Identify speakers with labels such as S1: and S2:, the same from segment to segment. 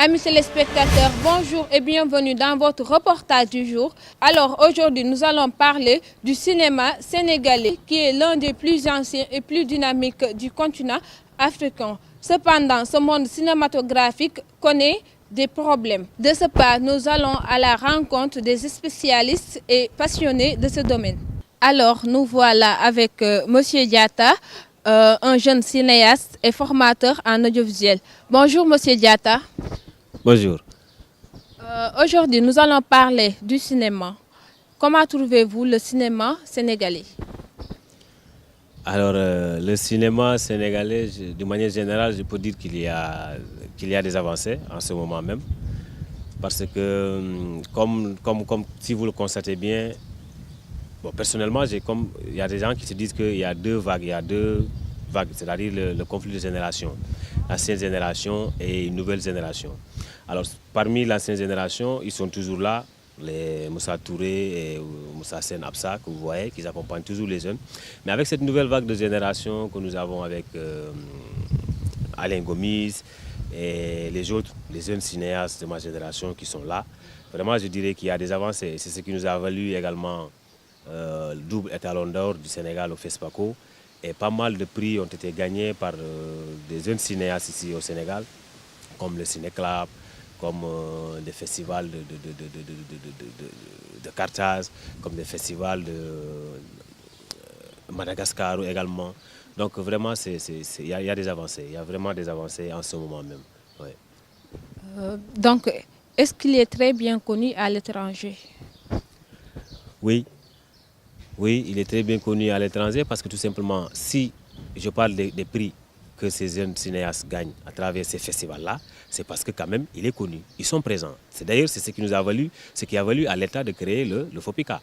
S1: Amis téléspectateurs, bonjour et bienvenue dans votre reportage du jour. Alors aujourd'hui, nous allons parler du cinéma sénégalais qui est l'un des plus anciens et plus dynamiques du continent africain. Cependant, ce monde cinématographique connaît des problèmes. De ce pas, nous allons à la rencontre des spécialistes et passionnés de ce domaine. Alors, nous voilà avec Monsieur Diatta, un jeune cinéaste et formateur en audiovisuel. Bonjour Monsieur Diatta.
S2: Bonjour.
S1: Aujourd'hui, nous allons parler du cinéma. Comment trouvez-vous le cinéma sénégalais?
S2: Alors, le cinéma sénégalais, de manière générale, je peux dire qu'il y a des avancées en ce moment même. Parce que, comme si vous le constatez bien, bon, personnellement, il y a des gens qui se disent qu'il y a deux vagues, c'est-à-dire le conflit de génération. L'ancienne génération et une nouvelle génération. Alors, parmi l'ancienne génération, ils sont toujours là, les Moussa Touré et Moussa Sen Absa, que vous voyez, qui accompagnent toujours les jeunes. Mais avec cette nouvelle vague de génération que nous avons avec Alain Gomis et les autres, les jeunes cinéastes de ma génération qui sont là, vraiment, je dirais qu'il y a des avancées. C'est ce qui nous a valu également le double étalon d'or du Sénégal au FESPACO. Et pas mal de prix ont été gagnés par des jeunes cinéastes ici au Sénégal, comme le Cinéclub, comme des festivals de Carthage, comme des festivals de Madagascar également. Donc vraiment, il y a des avancées. Il y a vraiment des avancées en ce moment même. Ouais.
S1: Donc, est-ce qu'il est très bien connu à l'étranger?
S2: Oui. Oui, il est très bien connu à l'étranger parce que tout simplement, si je parle des prix que ces jeunes cinéastes gagnent à travers ces festivals-là, c'est parce que quand même, il est connu. Ils sont présents. C'est ce qui nous a valu, ce qui a valu à l'État de créer le FOPICA.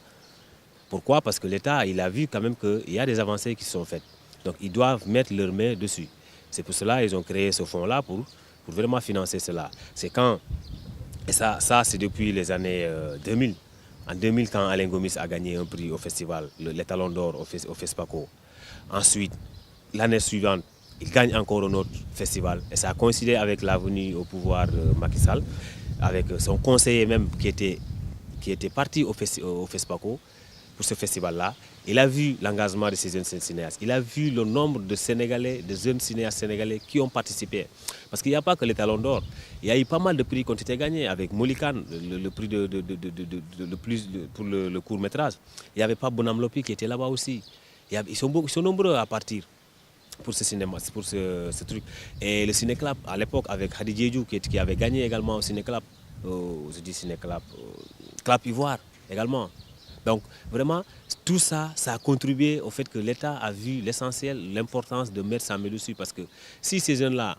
S2: Pourquoi? Parce que l'État, il a vu quand même qu'il y a des avancées qui sont faites. Donc, ils doivent mettre leurs mains dessus. C'est pour cela qu'ils ont créé ce fonds-là pour vraiment financer cela. C'est quand, et ça c'est depuis les années 2000. En 2000, quand Alain Gomis a gagné un prix au festival, l'étalon d'or au FESPACO. Ensuite, l'année suivante, il gagne encore un autre festival. Et ça a coïncidé avec la venue au pouvoir de Macky Sall, avec son conseiller même qui était parti au FESPACO pour ce festival-là. Il a vu l'engagement de ces jeunes cinéastes. Il a vu le nombre de Sénégalais, de jeunes cinéastes sénégalais qui ont participé. Parce qu'il n'y a pas que l'étalon d'or. Il y a eu pas mal de prix qui ont été gagnés avec Molikan, le prix pour le court-métrage. Il n'y avait pas Bonam Lopi qui était là-bas aussi. Ils sont nombreux à partir pour ce cinéma, pour ce truc. Et le Cinéclub, à l'époque, avec Hadi Diédhiou qui avait gagné également au Cinéclub, Club Ivoire également. Donc vraiment, tout ça, ça a contribué au fait que l'État a vu l'essentiel, l'importance de mettre sa main dessus. Parce que si ces jeunes-là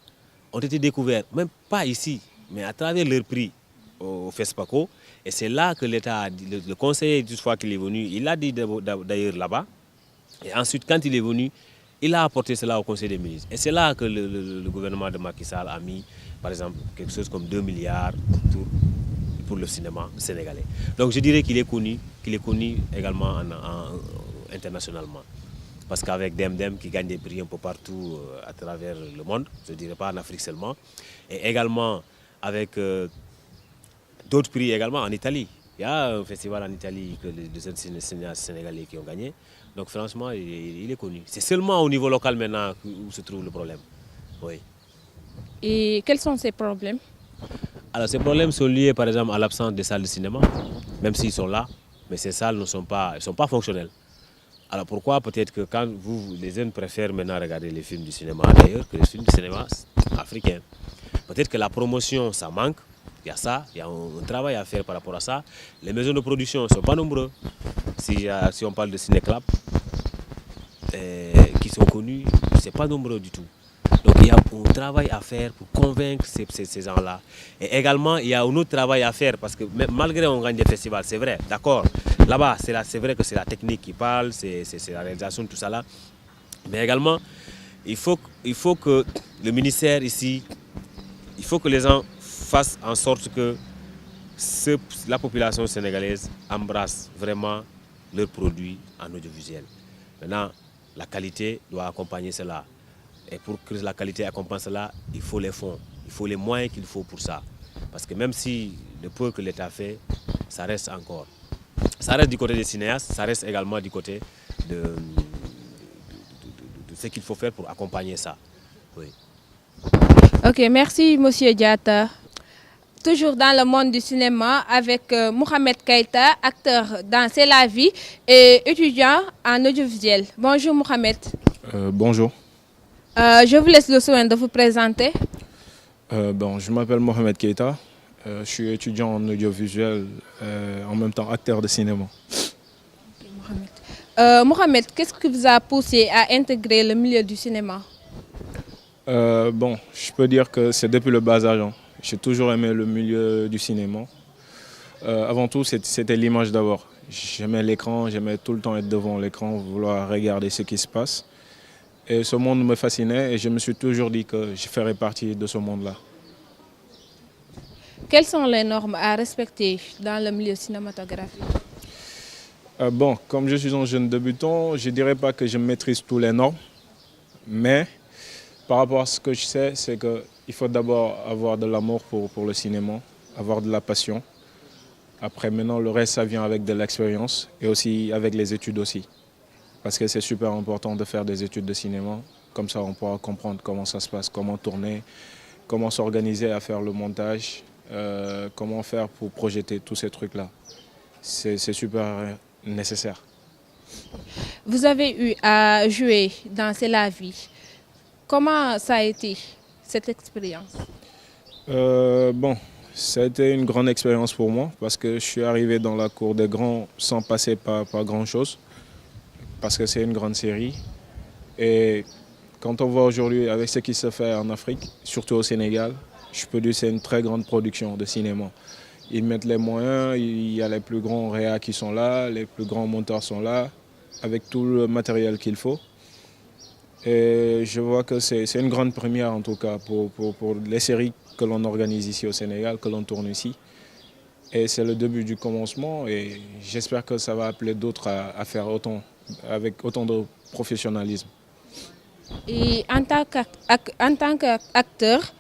S2: ont été découverts, même pas ici, mais à travers leur prix au FESPACO, et c'est là que l'État, le conseiller, une fois qu'il est venu, il l'a dit d'ailleurs là-bas. Et ensuite, quand il est venu, il a apporté cela au Conseil des ministres. Et c'est là que le gouvernement de Macky Sall a mis, par exemple, quelque chose comme 2 milliards pour le cinéma sénégalais. Donc je dirais qu'il est connu également internationalement. Parce qu'avec Demdem qui gagne des prix un peu partout à travers le monde, je ne dirais pas en Afrique seulement, et également avec d'autres prix également en Italie. Il y a un festival en Italie que les jeunes cinéastes sénégalais qui ont gagné. Donc franchement, il est connu. C'est seulement au niveau local maintenant où se trouve le problème. Oui.
S1: Et quels sont ces problèmes?
S2: Alors ces problèmes sont liés par exemple à l'absence des salles de cinéma, même s'ils sont là, mais ces salles ne sont pas fonctionnelles. Alors pourquoi? Peut-être que quand les jeunes préfèrent maintenant regarder les films du cinéma d'ailleurs que les films du cinéma africains. Peut-être que la promotion, ça manque. Il y a ça, il y a un travail à faire par rapport à ça. Les maisons de production ne sont pas nombreuses. Si on parle de Cinéclub, qui sont connus, ce n'est pas nombreux du tout. Donc il y a un travail à faire pour convaincre ces gens-là. Et également, il y a un autre travail à faire parce que malgré on gagne des festivals, c'est vrai, d'accord. Là-bas, c'est vrai que c'est la technique qui parle, c'est la réalisation, tout ça là. Mais également, il faut que le ministère ici, il faut que les gens fassent en sorte que la population sénégalaise embrasse vraiment leurs produits en audiovisuel. Maintenant, la qualité doit accompagner cela. Et pour que la qualité accompagne cela, il faut les fonds, il faut les moyens qu'il faut pour ça. Parce que même si le peu que l'État fait, ça reste encore. Ça reste du côté des cinéastes, ça reste également du côté de ce qu'il faut faire pour accompagner ça. Oui.
S1: Ok, merci Monsieur Diatta. Toujours dans le monde du cinéma avec Mohamed Keïta, acteur dans C'est la vie et étudiant en audiovisuel. Bonjour Mohamed.
S3: Bonjour.
S1: Je vous laisse le soin de vous présenter.
S3: Je m'appelle Mohamed Keïta. Je suis étudiant en audiovisuel, en même temps acteur de cinéma.
S1: Mohamed, qu'est-ce qui vous a poussé à intégrer le milieu du cinéma?
S3: Je peux dire que c'est depuis le bas âge. J'ai toujours aimé le milieu du cinéma. Avant tout, c'était l'image d'abord. J'aimais l'écran, j'aimais tout le temps être devant l'écran, vouloir regarder ce qui se passe. Et ce monde me fascinait et je me suis toujours dit que je ferais partie de ce monde-là.
S1: Quelles sont les normes à respecter dans le milieu cinématographique?
S3: Comme je suis un jeune débutant, je ne dirais pas que je maîtrise tous les normes, mais par rapport à ce que je sais, c'est qu'il faut d'abord avoir de l'amour pour le cinéma, avoir de la passion. Après, maintenant, le reste, ça vient avec de l'expérience et aussi avec les études aussi. Parce que c'est super important de faire des études de cinéma. Comme ça, on pourra comprendre comment ça se passe, comment tourner, comment s'organiser à faire le montage, comment faire pour projeter tous ces trucs-là. C'est super nécessaire.
S1: Vous avez eu à jouer dans C'est la vie. Comment ça a été, cette expérience?
S3: Ça a été une grande expérience pour moi parce que je suis arrivé dans la cour des grands sans passer par grand-chose. Parce que c'est une grande série. Et quand on voit aujourd'hui avec ce qui se fait en Afrique, surtout au Sénégal, je peux dire que c'est une très grande production de cinéma. Ils mettent les moyens, il y a les plus grands réals qui sont là, les plus grands monteurs sont là, avec tout le matériel qu'il faut. Et je vois que c'est une grande première en tout cas pour les séries que l'on organise ici au Sénégal, que l'on tourne ici. Et c'est le début du commencement et j'espère que ça va appeler d'autres à faire autant, avec autant de professionnalisme.
S1: Et en tant qu'acteur,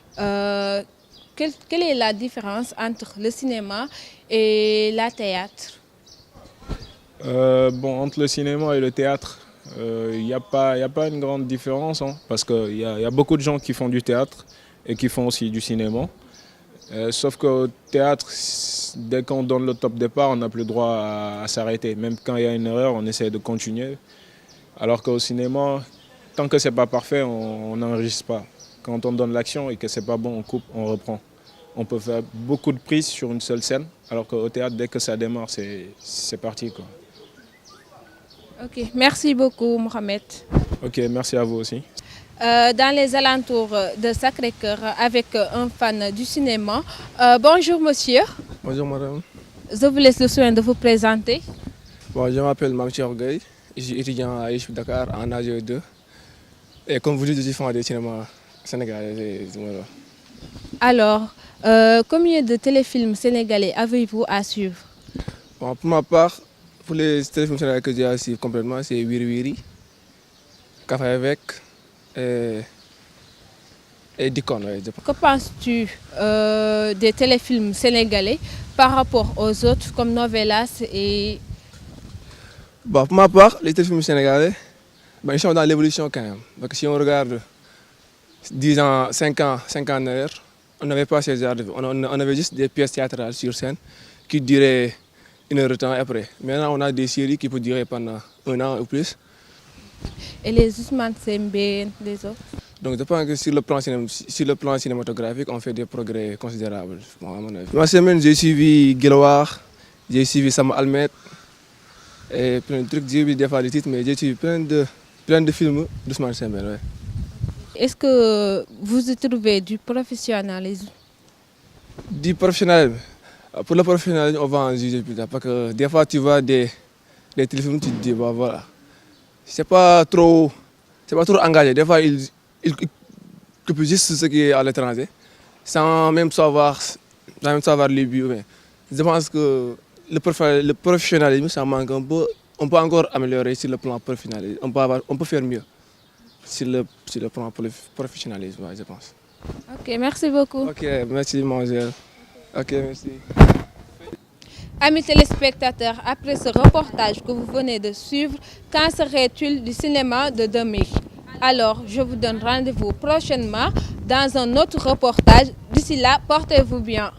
S1: quelle est la différence entre le cinéma et le théâtre?
S3: Entre le cinéma et le théâtre, il n'y a pas une grande différence parce qu'il y a beaucoup de gens qui font du théâtre et qui font aussi du cinéma. Sauf qu'au théâtre, dès qu'on donne le top départ, on n'a plus le droit à s'arrêter. Même quand il y a une erreur, on essaie de continuer. Alors qu'au cinéma, tant que ce n'est pas parfait, on n'enregistre pas. Quand on donne l'action et que ce n'est pas bon, on coupe, on reprend. On peut faire beaucoup de prises sur une seule scène, alors qu'au théâtre, dès que ça démarre, c'est parti, quoi.
S1: Ok, merci beaucoup Mohamed.
S3: Ok, merci à vous aussi.
S1: Dans les alentours de Sacré-Cœur avec un fan du cinéma. Bonjour monsieur.
S4: Bonjour madame.
S1: Je vous laisse le soin de vous présenter.
S4: Je m'appelle Mamchi Orgueil, je suis étudiant à ISP Dakar en AGE2. Et comme vous dites, je suis fan du cinéma sénégalais.
S1: Alors, combien de téléfilms sénégalais avez-vous à suivre?
S4: Pour ma part, pour les téléfilms sénégalais que j'ai à suivre complètement, c'est Wiri Wiri, Café avec et Dicon.
S1: Que penses-tu des téléfilms sénégalais par rapport aux autres comme Novelas et...
S4: Pour ma part, les téléfilms sénégalais, ils sont dans l'évolution quand même. Donc, si on regarde 10 ans, 5 ans en arrière, on n'avait pas ces genres. On avait juste des pièces théâtrales sur scène qui duraient 1 heure de temps après. Maintenant, on a des séries qui peuvent durer pendant 1 an ou plus.
S1: Et les Ousmane Sembène, les autres?
S4: Donc je pense que sur le plan cinématographique, on fait des progrès considérables, à mon avis. Ma semaine, j'ai suivi Guelwaar, j'ai suivi Sam Almet, et plein de trucs, j'ai oublié des fois les titres, mais j'ai suivi plein de films d'Ousmane Sembène. Ouais.
S1: Est-ce que vous y trouvez du professionnalisme?
S4: Du professionnalisme. Pour le professionnalisme, on va en juger plus tard, parce que des fois tu vois des téléfilms, tu te dis, voilà. C'est pas trop engagé. Des fois, ils coupent juste ce qui est à l'étranger, sans même savoir les buts. Je pense que le professionnalisme, ça manque un peu. On peut encore améliorer sur le plan professionnalisme. On peut faire mieux sur le plan professionnalisme, je pense.
S1: Ok, merci beaucoup.
S4: Ok, merci, mademoiselle. Ok, merci.
S1: Amis téléspectateurs, après ce reportage que vous venez de suivre, qu'en serait-il du cinéma de demain? Alors, je vous donne rendez-vous prochainement dans un autre reportage. D'ici là, portez-vous bien.